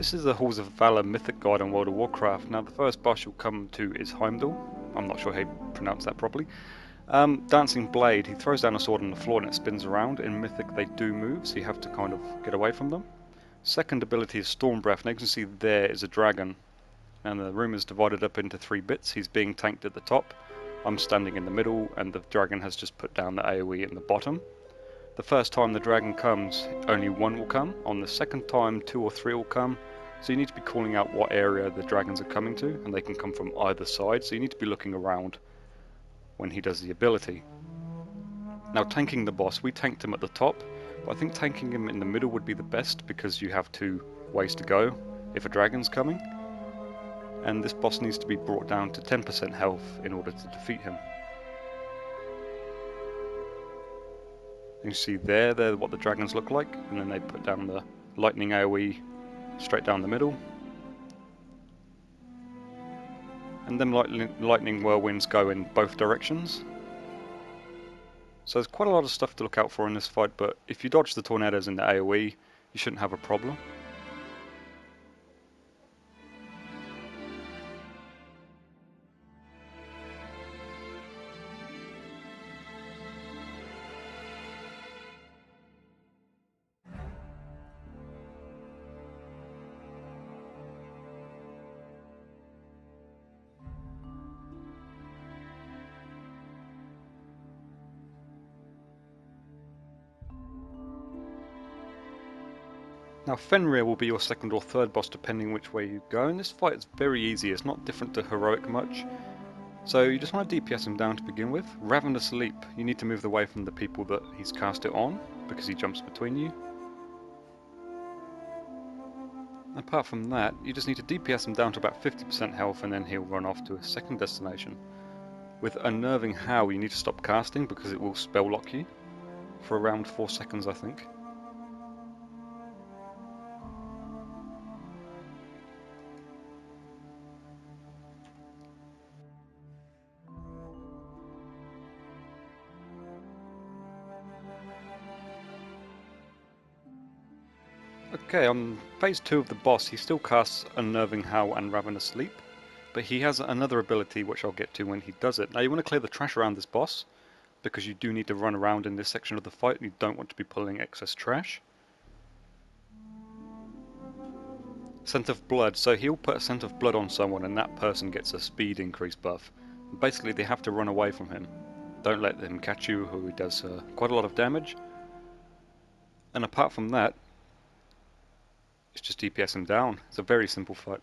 This is the Halls of Valor Mythic guide on World of Warcraft. Now the first boss you'll come to is Hymdall. I'm not sure how you pronounce that properly. Dancing Blade, he throws down a sword on the floor and it spins around. In Mythic they do move, so you have to kind of get away from them. Second ability is Storm Breath. Now you can see there is a dragon, and the room is divided up into 3 bits. He's being tanked at the top, I'm standing in the middle, and the dragon has just put down the AoE in the bottom. The first time the dragon comes, only 1 will come. On the second time, 2 or 3 will come. So you need to be calling out what area the dragons are coming to, and they can come from either side, so you need to be looking around when he does the ability. Now tanking the boss, we tanked him at the top, but I think tanking him in the middle would be the best because you have 2 ways to go if a dragon's coming. And this boss needs to be brought down to 10% health in order to defeat him. You see they're what the dragons look like, and then they put down the lightning AoE straight down the middle. And then lightning whirlwinds go in both directions. So there's quite a lot of stuff to look out for in this fight, but if you dodge the tornadoes in the AoE, you shouldn't have a problem. Now Fenryr will be your second or third boss depending which way you go, and this fight is very easy, it's not different to Heroic much. So you just want to DPS him down to begin with. Ravenous Leap, you need to move away from the people that he's cast it on, because he jumps between you. Apart from that, you just need to DPS him down to about 50% health and then he'll run off to a second destination. With Unnerving Howl you need to stop casting because it will spell lock you for around 4 seconds I think. Okay, on phase 2 of the boss he still casts Unnerving Howl and Ravenous Sleep, but he has another ability which I'll get to when he does it. Now you want to clear the trash around this boss, because you do need to run around in this section of the fight and you don't want to be pulling excess trash. Scent of Blood, so he'll put a scent of blood on someone and that person gets a speed increase buff. Basically they have to run away from him. Don't let him catch you, who he does quite a lot of damage. And apart from that, it's just DPS him down. It's a very simple fight.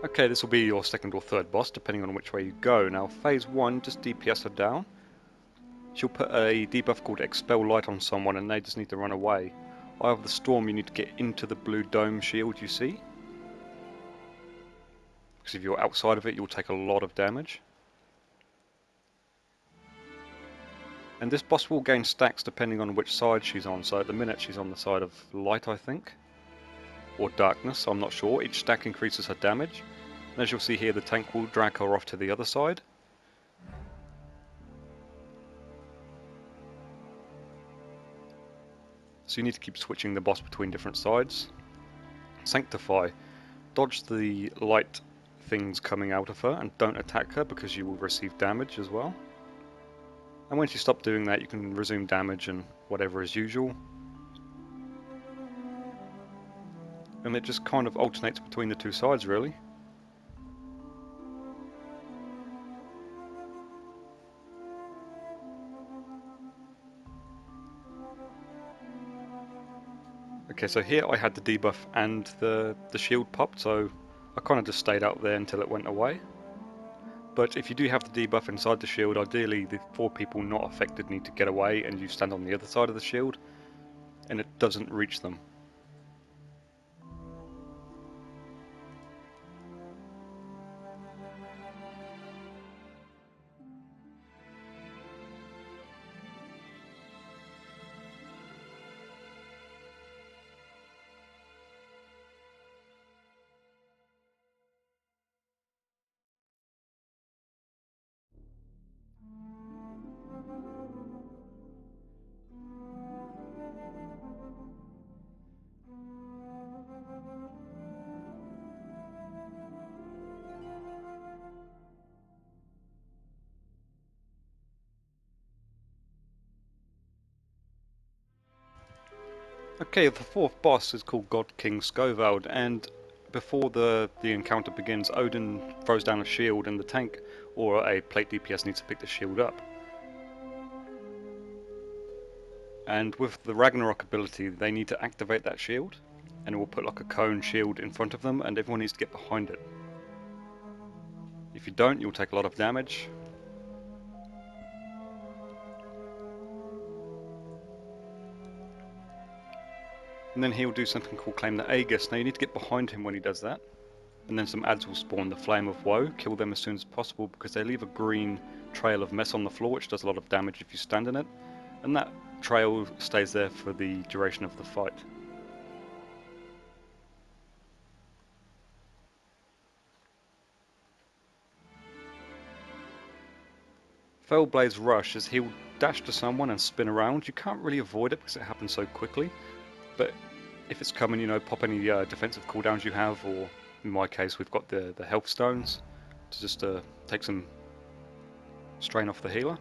Okay, this will be your second or third boss, depending on which way you go. Now, phase 1, just DPS her down. She'll put a debuff called Expel Light on someone and they just need to run away. Eye of the Storm, you need to get into the blue dome shield you see. Because if you're outside of it, you'll take a lot of damage. And this boss will gain stacks depending on which side she's on, so at the minute she's on the side of light, I think. Or darkness, I'm not sure. Each stack increases her damage. And as you'll see here, the tank will drag her off to the other side. So you need to keep switching the boss between different sides. Sanctify. Dodge the light things coming out of her and don't attack her because you will receive damage as well. And once you stop doing that, you can resume damage and whatever as usual. And it just kind of alternates between the 2 sides really. Okay, so here I had the debuff and the shield popped, so I kind of just stayed out there until it went away. But if you do have the debuff inside the shield, ideally the 4 people not affected need to get away and you stand on the other side of the shield. and it doesn't reach them. Okay, the fourth boss is called God King Skovald, and before the encounter begins, Odyn throws down a shield and the tank or a plate DPS needs to pick the shield up. And with the Ragnarok ability, they need to activate that shield, and it will put like a cone shield in front of them, and everyone needs to get behind it. If you don't, you'll take a lot of damage. And then he'll do something called Claim the Aegis. Now you need to get behind him when he does that. And then some adds will spawn the Flame of Woe. Kill them as soon as possible because they leave a green trail of mess on the floor, which does a lot of damage if you stand in it. And that trail stays there for the duration of the fight. Fellblade's Rush is he'll dash to someone and spin around. You can't really avoid it because it happens so quickly. But if it's coming, you know, pop any defensive cooldowns you have, or in my case we've got the health stones to just take some strain off the healer.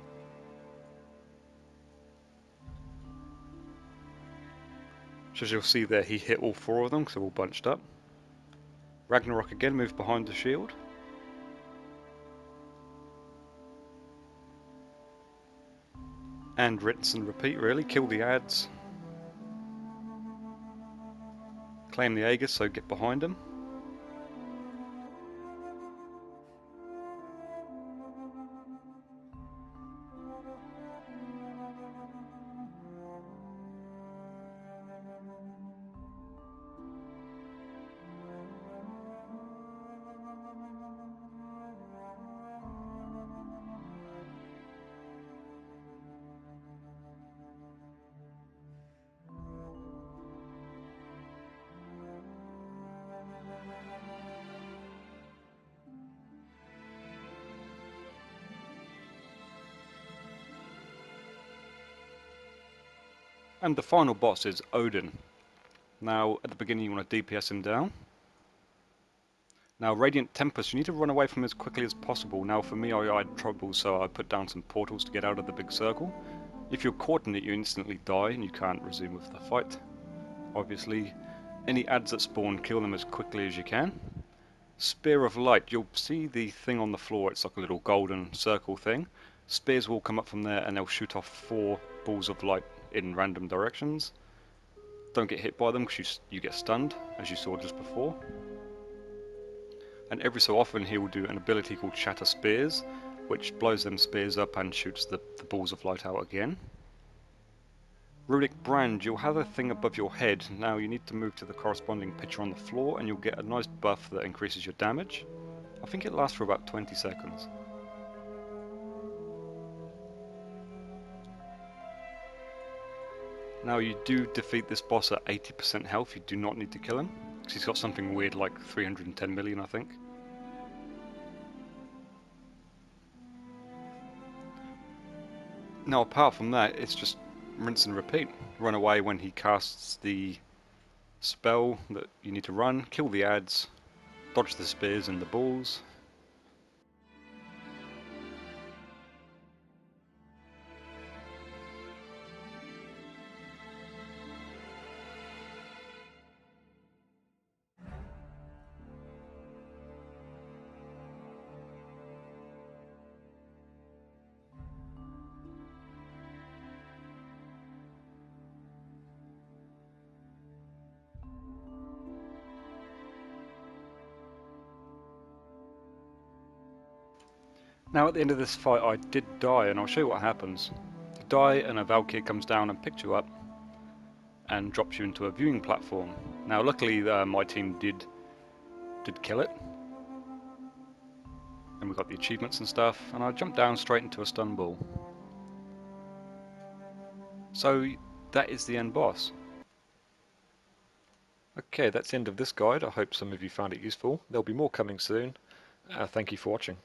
So as you'll see there, he hit all four of them because they're all bunched up. Ragnarok again, move behind the shield. And rinse and repeat really, kill the adds. Claim the Aegis, so get behind him. And the final boss is Odyn. Now, at the beginning you want to DPS him down. Now, Radiant Tempest, you need to run away from him as quickly as possible. Now, for me, I had trouble, so I put down some portals to get out of the big circle. If you're caught in it, you instantly die and you can't resume with the fight. Obviously, any adds that spawn, kill them as quickly as you can. Spear of Light, you'll see the thing on the floor, it's like a little golden circle thing. Spears will come up from there and they'll shoot off 4 balls of light in random directions. Don't get hit by them because you get stunned, as you saw just before. And every so often he will do an ability called Shatter Spears, which blows them spears up and shoots the balls of light out again. Runic Brand, you'll have a thing above your head. Now you need to move to the corresponding picture on the floor and you'll get a nice buff that increases your damage. I think it lasts for about 20 seconds. Now you do defeat this boss at 80% health, you do not need to kill him, because he's got something weird like 310 million I think. Now apart from that, it's just rinse and repeat. Run away when he casts the spell that you need to run, kill the adds, dodge the spears and the balls. Now at the end of this fight I did die, and I'll show you what happens. You die and a Valkyrie comes down and picks you up, and drops you into a viewing platform. Now luckily my team did kill it, and we got the achievements and stuff, and I jumped down straight into a stun ball. So that is the end boss. Okay, that's the end of this guide. I hope some of you found it useful. There'll be more coming soon. Thank you for watching.